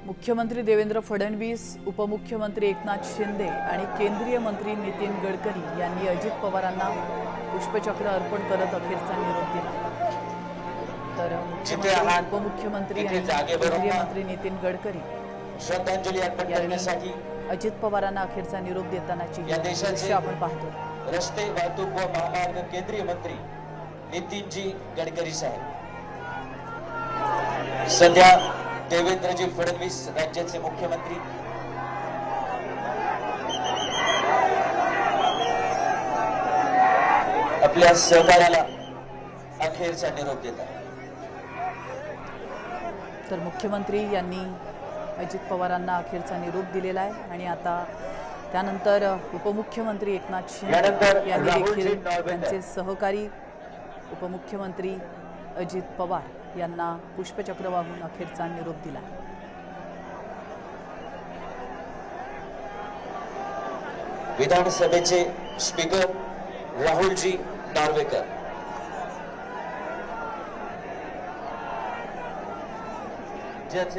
मुख्यमंत्री देवेंद्र फडणवीस, उपमुख्यमंत्री एकनाथ शिंदे आणि केंद्रीय मंत्री नितीन गडकरी यांनी अजित पवारांना पुष्पचक्र अर्पण करत अखेरचा निरोप दिला। तर मुख्यमंत्री, उपमुख्यमंत्री आणि केंद्रीय मंत्री नितीन गडकरी श्रद्धांजली अर्पण करण्यासाठी अजित पवारांना अखेरचा निरोप देतानाची दृश्य आपण पाहतो। रस्ते वाहतूक व महामार्ग केंद्रीय मंत्री नितीनजी गडकरी साहेब, सध्या देवेंद्रजी फडणवीस राज्याचे मुख्यमंत्री, आपल्या सहकार्याला अखेरचा निरोप देतात। तर मुख्यमंत्री यांनी अजित पवारांना अखेरचा निरोप दिलेला आहे आणि आता त्यानंतर उपमुख्यमंत्री एकनाथ शिंदे यांनी देखील त्यांचे सहकारी उपमुख्यमंत्री अजित पवार यांना पुष्पचक्र वाहून अखेरचा निरोप दिला। विधानसभेचे स्पीकर राहुलजी नार्वेकर,